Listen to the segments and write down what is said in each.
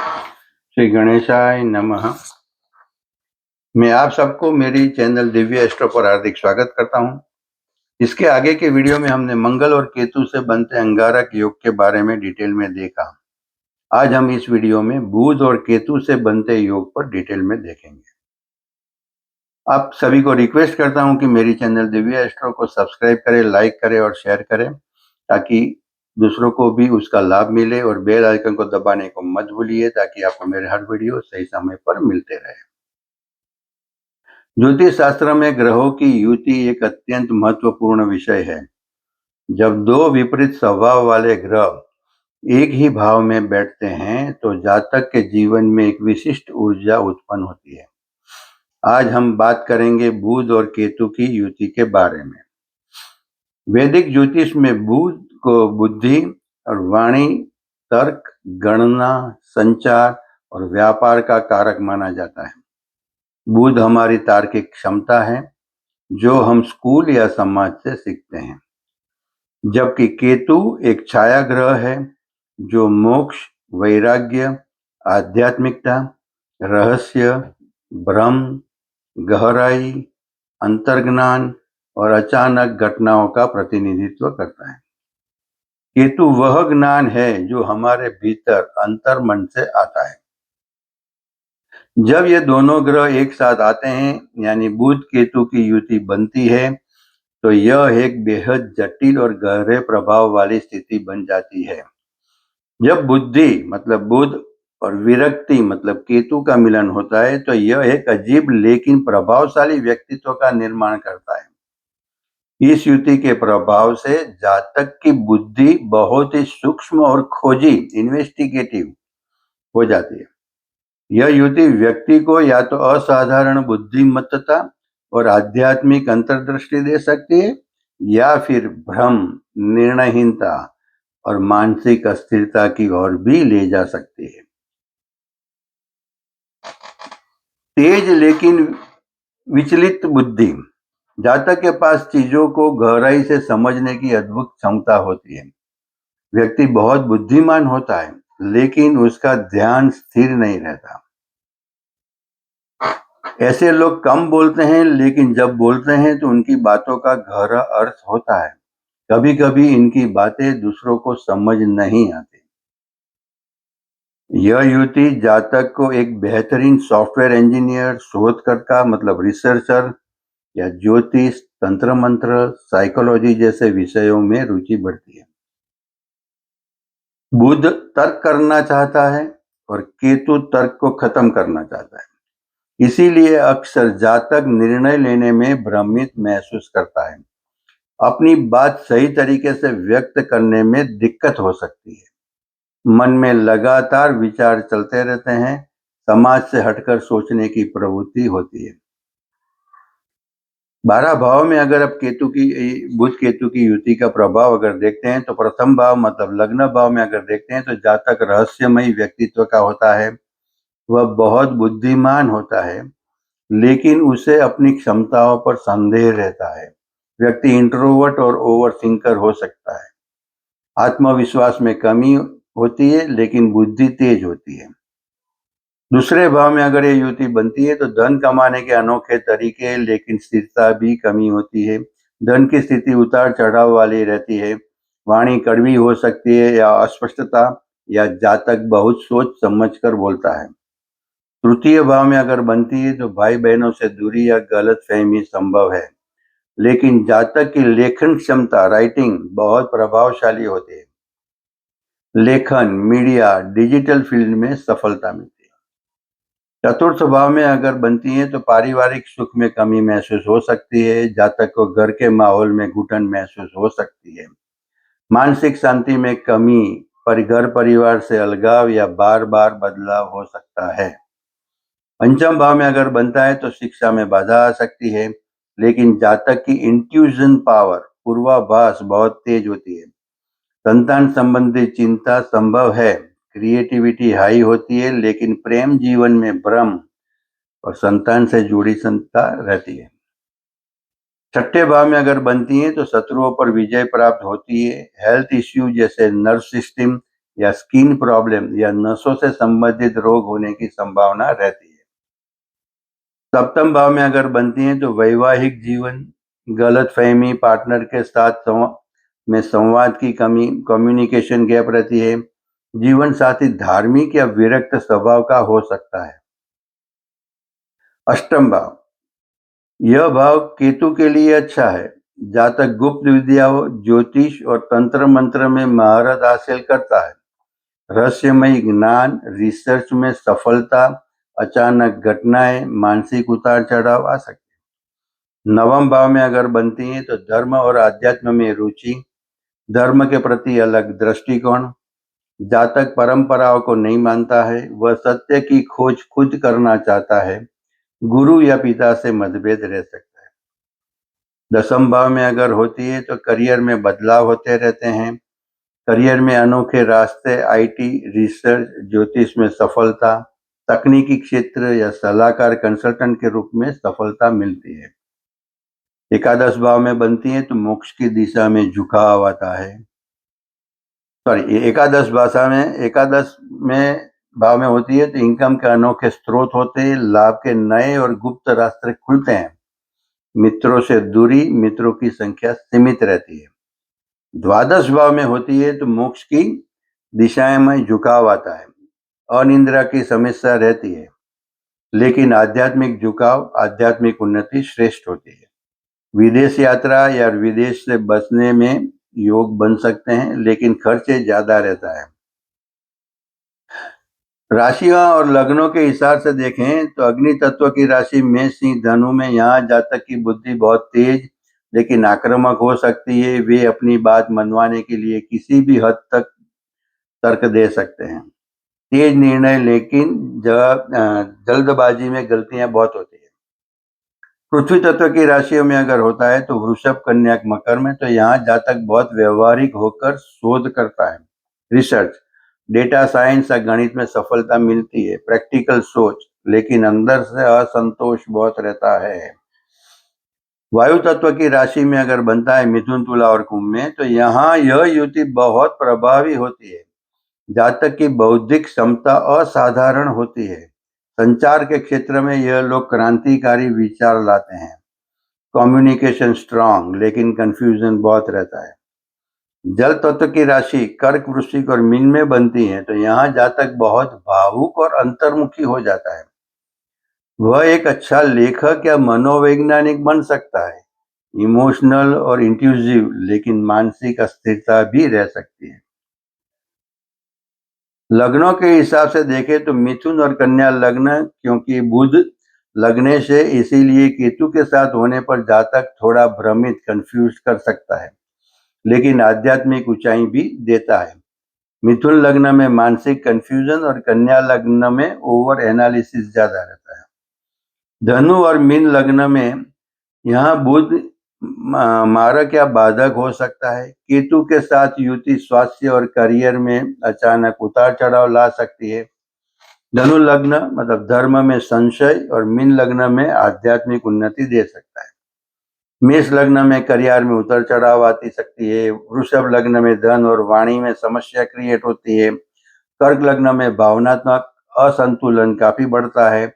श्री गणेशाय नमः। मैं आप सबको मेरी चैनल दिव्य एस्ट्रो पर हार्दिक स्वागत करता हूं। इसके आगे के वीडियो में हमने मंगल और केतु से बनते अंगारक योग के बारे में डिटेल में देखा। आज हम इस वीडियो में बुध और केतु से बनते योग पर डिटेल में देखेंगे। आप सभी को रिक्वेस्ट करता हूं कि मेरी चैनल दिव्य एस्ट्रो को सब्सक्राइब करें, लाइक करें और शेयर करें ताकि दूसरों को भी उसका लाभ मिले, और बेल आइकन को दबाने को मत भूलिए ताकि आपको मेरे हर वीडियो सही समय पर मिलते रहे। ज्योतिष शास्त्र में ग्रहों की युति एक अत्यंत महत्वपूर्ण विषय है। जब दो विपरीत स्वभाव वाले ग्रह एक ही भाव में बैठते हैं तो जातक के जीवन में एक विशिष्ट ऊर्जा उत्पन्न होती है। आज हम बात करेंगे बुध और केतु की युति के बारे में। वैदिक ज्योतिष में बुध को बुद्धि और वाणी, तर्क, गणना, संचार और व्यापार का कारक माना जाता है। बुध हमारी तार्किक क्षमता है जो हम स्कूल या समाज से सीखते हैं, जबकि केतु एक छाया ग्रह है जो मोक्ष, वैराग्य, आध्यात्मिकता, रहस्य, भ्रम, गहराई, अंतर्ज्ञान और अचानक घटनाओं का प्रतिनिधित्व करता है। केतु वह ज्ञान है जो हमारे भीतर अंतर्मन से आता है। जब ये दोनों ग्रह एक साथ आते हैं यानी बुध केतु की युति बनती है तो यह एक बेहद जटिल और गहरे प्रभाव वाली स्थिति बन जाती है। जब बुद्धि मतलब बुध और विरक्ति मतलब केतु का मिलन होता है तो यह एक अजीब लेकिन प्रभावशाली व्यक्तित्व का निर्माण करता है। इस युति के प्रभाव से जातक की बुद्धि बहुत ही सूक्ष्म और खोजी इन्वेस्टिगेटिव हो जाती है। यह युति व्यक्ति को या तो असाधारण बुद्धिमत्ता और आध्यात्मिक अंतर्दृष्टि दे सकती है या फिर भ्रम, निर्णयहीनता और मानसिक अस्थिरता की ओर भी ले जा सकती है। तेज लेकिन विचलित बुद्धि। जातक के पास चीजों को गहराई से समझने की अद्भुत क्षमता होती है। व्यक्ति बहुत बुद्धिमान होता है लेकिन उसका ध्यान स्थिर नहीं रहता। ऐसे लोग कम बोलते हैं लेकिन जब बोलते हैं तो उनकी बातों का गहरा अर्थ होता है। कभी कभी इनकी बातें दूसरों को समझ नहीं आती। यह युति जातक को एक बेहतरीन सॉफ्टवेयर इंजीनियर, शोधकर्ता मतलब रिसर्चर या ज्योतिष, तंत्र मंत्र, साइकोलॉजी जैसे विषयों में रुचि बढ़ती है। बुध तर्क करना चाहता है और केतु तर्क को खत्म करना चाहता है। इसीलिए अक्सर जातक निर्णय लेने में भ्रमित महसूस करता है। अपनी बात सही तरीके से व्यक्त करने में दिक्कत हो सकती है। मन में लगातार विचार चलते रहते हैं। समाज से हटकर सोचने की प्रवृत्ति होती है। 12 भाव में अगर आप बुध केतु की युति का प्रभाव अगर देखते हैं तो प्रथम भाव मतलब लग्न भाव में अगर देखते हैं तो जातक रहस्यमयी व्यक्तित्व का होता है। वह बहुत बुद्धिमान होता है लेकिन उसे अपनी क्षमताओं पर संदेह रहता है। व्यक्ति इंट्रोवर्ट और ओवर थिंकर हो सकता है। आत्मविश्वास में कमी होती है लेकिन बुद्धि तेज होती है। दूसरे भाव में अगर ये युति बनती है तो धन कमाने के अनोखे तरीके लेकिन स्थिरता भी कमी होती है। धन की स्थिति उतार चढ़ाव वाली रहती है। वाणी कड़वी हो सकती है या अस्पष्टता, या जातक बहुत सोच समझ कर बोलता है। तृतीय भाव में अगर बनती है तो भाई बहनों से दूरी या गलत फहमी संभव है, लेकिन जातक की लेखन क्षमता राइटिंग बहुत प्रभावशाली होती है। लेखन, मीडिया, डिजिटल फील्ड में सफलता मिलती है। चतुर्थ भाव में अगर बनती है तो पारिवारिक सुख में कमी महसूस हो सकती है। जातक को घर के माहौल में घुटन महसूस हो सकती है। मानसिक शांति में कमी, पर घर परिवार से अलगाव या बार बार बदलाव हो सकता है। पंचम भाव में अगर बनता है तो शिक्षा में बाधा आ सकती है, लेकिन जातक की इंट्यूजन पावर पूर्वाभास बहुत तेज होती है। संतान संबंधी चिंता संभव है। क्रिएटिविटी हाई होती है लेकिन प्रेम जीवन में भ्रम और संतान से जुड़ी चिंता रहती है। छठे भाव में अगर बनती है तो शत्रुओं पर विजय प्राप्त होती है। हेल्थ इश्यू जैसे नर्व सिस्टम या स्किन प्रॉब्लम या नसों से संबंधित रोग होने की संभावना रहती है। सप्तम भाव में अगर बनती है तो वैवाहिक जीवन, गलतफहमी, पार्टनर के साथ में संवाद की कमी, कम्युनिकेशन गैप रहती है। जीवन साथी धार्मिक या विरक्त स्वभाव का हो सकता है। अष्टम भाव, यह भाव केतु के लिए अच्छा है। जातक गुप्त विद्याओं, ज्योतिष और तंत्र मंत्र में महारत हासिल करता है। रहस्यमयी ज्ञान, रिसर्च में सफलता, अचानक घटनाएं, मानसिक उतार चढ़ाव आ सकते हैं। नवम भाव में अगर बनती है तो धर्म और आध्यात्म में रुचि, धर्म के प्रति अलग दृष्टिकोण, जातक परंपराओं को नहीं मानता है, वह सत्य की खोज खुद करना चाहता है। गुरु या पिता से मतभेद रह सकता है। दसम भाव में अगर होती है तो करियर में बदलाव होते रहते हैं। करियर में अनोखे रास्ते, आईटी, रिसर्च, ज्योतिष में सफलता, तकनीकी क्षेत्र या सलाहकार कंसल्टेंट के रूप में सफलता मिलती है। एकादश भाव में बनती है तो मोक्ष की दिशा में झुकाव आता है। एकादश में भाव में होती है तो इनकम के अनोखे स्रोत होते हैं, लाभ के नए और गुप्त रास्ते खुलते हैं। मित्रों से दूरी, मित्रों की संख्या सीमित रहती है। द्वादश भाव में होती है तो मोक्ष की दिशाएं में झुकाव आता है। अनिद्रा की समस्या रहती है, लेकिन आध्यात्मिक झुकाव, आध्यात्मिक उन्नति श्रेष्ठ होती है। विदेश यात्रा या विदेश से बचने में योग बन सकते हैं, लेकिन खर्चे ज्यादा रहता है। राशियां और लग्नों के हिसाब से देखें तो अग्नि तत्व की राशि मेष, सिंह, धनु में यहाँ जातक की बुद्धि बहुत तेज लेकिन आक्रामक हो सकती है। वे अपनी बात मनवाने के लिए किसी भी हद तक तर्क दे सकते हैं। तेज निर्णय, लेकिन जल्दबाजी में गलतियां बहुत होती है। पृथ्वी तत्व की राशियों में अगर होता है तो वृषभ, कन्या, मकर में, तो यहाँ जातक बहुत व्यवहारिक होकर शोध करता है। रिसर्च, डेटा साइंस या गणित में सफलता मिलती है। प्रैक्टिकल सोच, लेकिन अंदर से असंतोष बहुत रहता है। वायु तत्व की राशि में अगर बनता है मिथुन, तुला और कुंभ में, तो यहाँ यह युति बहुत प्रभावी होती है। जातक की बौद्धिक क्षमता असाधारण होती है। संचार के क्षेत्र में यह लोग क्रांतिकारी विचार लाते हैं। कम्युनिकेशन स्ट्रांग, लेकिन कंफ्यूजन बहुत रहता है। जल तत्व की राशि कर्क, वृश्चिक और मीन में बनती है तो यहाँ जातक बहुत भावुक और अंतर्मुखी हो जाता है। वह एक अच्छा लेखक या मनोवैज्ञानिक बन सकता है। इमोशनल और इंट्यूसिव, लेकिन मानसिक अस्थिरता भी रह सकती है। लग्नों के हिसाब से देखें तो मिथुन और कन्या लग्न, क्योंकि बुध लगने से, इसीलिए केतु के साथ होने पर जातक थोड़ा भ्रमित, कंफ्यूज कर सकता है, लेकिन आध्यात्मिक ऊंचाई भी देता है। मिथुन लग्न में मानसिक कंफ्यूजन और कन्या लग्न में ओवर एनालिसिस ज्यादा रहता है। धनु और मीन लग्न में यहाँ बुध मारक या बाधक हो सकता है। केतु के साथ युति स्वास्थ्य और करियर में अचानक उतार चढ़ाव ला सकती है। धनु लग्न मतलब धर्म में संशय और मीन लग्न में आध्यात्मिक उन्नति दे सकता है। मेष लग्न में करियर में उतार चढ़ाव आती सकती है। वृषभ लग्न में धन और वाणी में समस्या क्रिएट होती है। कर्क लग्न में भावनात्मक असंतुलन काफी बढ़ता है।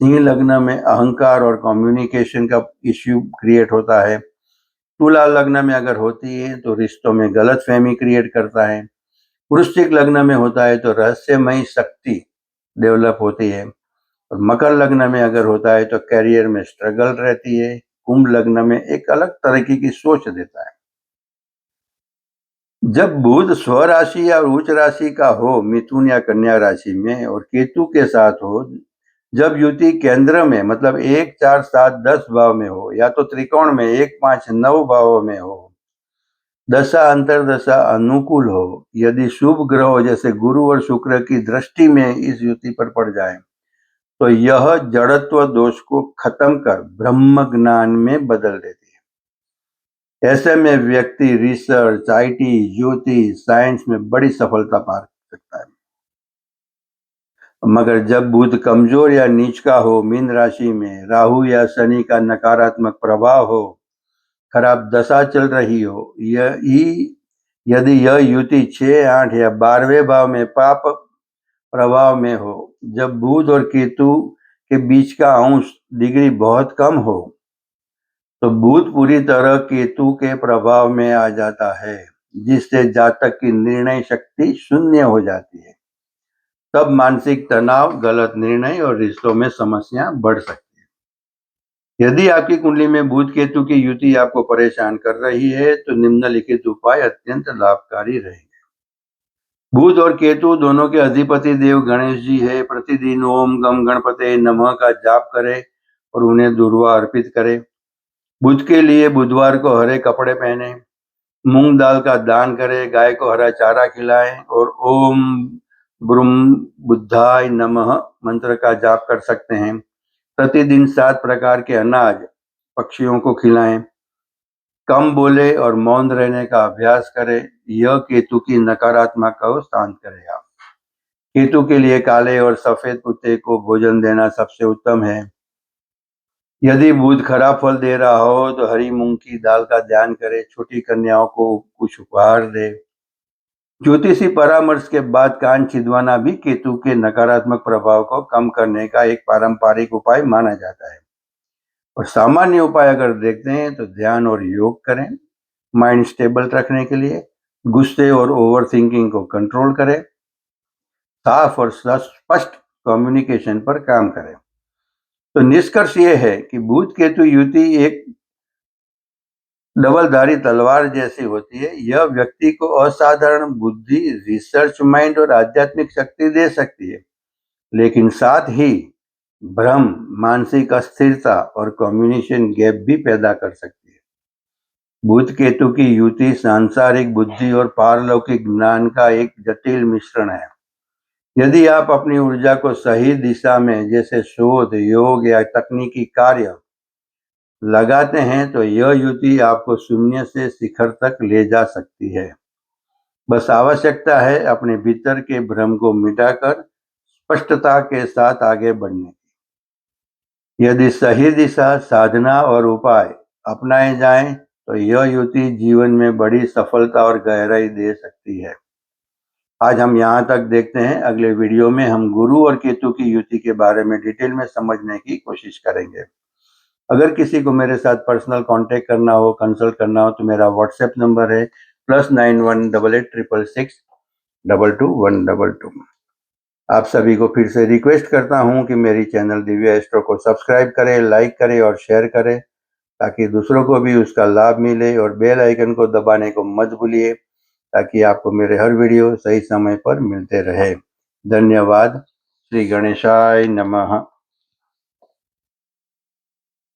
सिंह लग्न में अहंकार और कम्युनिकेशन का इश्यू क्रिएट होता है। तुला लग्न में अगर होती है तो रिश्तों में गलतफहमी क्रिएट करता है। वृश्चिक लग्न में होता है तो रहस्यमयी शक्ति डेवलप होती है। और मकर लग्न में अगर होता है तो करियर में स्ट्रगल रहती है। कुंभ लग्न में एक अलग तरीके की सोच देता है। जब बुध स्वराशि या उच्च राशि का हो, मिथुन या कन्या राशि में, और केतु के साथ हो, जब युति केंद्र में मतलब 1, 4, 7, 10 भाव में हो, या तो त्रिकोण में 1, 5, 9 भावों में हो, दशा अंतरदशा अनुकूल हो, यदि शुभ ग्रह जैसे गुरु और शुक्र की दृष्टि में इस युति पर पड़ जाए, तो यह जड़त्व दोष को खत्म कर ब्रह्म ज्ञान में बदल देती है। ऐसे में व्यक्ति रिसर्च, आईटी, ज्योतिष, साइंस में बड़ी सफलता पा सकता है। मगर जब बुध कमजोर या नीच का हो, मीन राशि में राहु या शनि का नकारात्मक प्रभाव हो, खराब दशा चल रही हो, यदि यह युति 6, 8 या 12वें भाव में पाप प्रभाव में हो, जब बुध और केतु के बीच का अंश डिग्री बहुत कम हो, तो बुध पूरी तरह केतु के प्रभाव में आ जाता है, जिससे जातक की निर्णय शक्ति शून्य हो जाती है। तब मानसिक तनाव, गलत निर्णय और रिश्तों में समस्या बढ़ सकती है। यदि आपकी कुंडली में बुध केतु की युति आपको परेशान कर रही है, तो निम्नलिखित उपाय अत्यंत लाभकारी रहेंगे। बुध और केतु दोनों के अधिपति देव गणेश जी है। प्रतिदिन ओम गम गणपते नमः का जाप करें और उन्हें दुर्वा अर्पित करें। बुध के लिए बुधवार को हरे कपड़े पहने, मूंग दाल का दान करें, गाय को हरा चारा खिलाएं और ओम ब्रूम बुद्धाय नमः मंत्र का जाप कर सकते हैं। प्रतिदिन 7 प्रकार के अनाज पक्षियों को खिलाएं। कम बोले और मौन रहने का अभ्यास करें। यह केतु की नकारात्मक को शांत करेगा। केतु के लिए काले और सफेद कुत्ते को भोजन देना सबसे उत्तम है। यदि बुध खराब फल दे रहा हो तो हरी मूंग की दाल का ध्यान करें। छोटी कन्याओं को कुछ उपहार दे। ज्योतिषी परामर्श के बाद कान छिदवाना भी केतु के नकारात्मक प्रभाव को कम करने का एक पारंपरिक उपाय माना जाता है। और सामान्य उपाय अगर देखते हैं तो ध्यान और योग करें। माइंड स्टेबल रखने के लिए गुस्से और ओवर थिंकिंग को कंट्रोल करें। साफ और स्पष्ट कम्युनिकेशन पर काम करें। तो निष्कर्ष ये है कि बुध केतु युति एक डबलधारी तलवार जैसी होती है। यह व्यक्ति को असाधारण बुद्धि, रिसर्च माइंड और आध्यात्मिक शक्ति दे सकती है, लेकिन साथ ही भ्रम, मानसिक अस्थिरता और कम्युनिकेशन गैप भी पैदा कर सकती है। बुध केतु की युति सांसारिक बुद्धि और पारलौकिक ज्ञान का एक जटिल मिश्रण है। यदि आप अपनी ऊर्जा को सही दिशा में, जैसे शोध, योग या तकनीकी कार्य लगाते हैं, तो यह युति आपको शून्य से शिखर तक ले जा सकती है। बस आवश्यकता है अपने भीतर के भ्रम को मिटाकर स्पष्टता के साथ आगे बढ़ने की। यदि सही दिशा, साधना और उपाय अपनाए जाएं, तो यह युति जीवन में बड़ी सफलता और गहराई दे सकती है। आज हम यहाँ तक देखते हैं। अगले वीडियो में हम गुरु और केतु की युति के बारे में डिटेल में समझने की कोशिश करेंगे। अगर किसी को मेरे साथ पर्सनल कांटेक्ट करना हो, कंसल्ट करना हो, तो मेरा व्हाट्सएप नंबर है +918866222122। आप सभी को फिर से रिक्वेस्ट करता हूं कि मेरी चैनल दिव्या एस्ट्रो को सब्सक्राइब करें, लाइक करें और शेयर करें, ताकि दूसरों को भी उसका लाभ मिले। और बेल आइकन को दबाने को मत भूलिए, ताकि आपको मेरे हर वीडियो सही समय पर मिलते रहे। धन्यवाद। श्री गणेशाय नमः।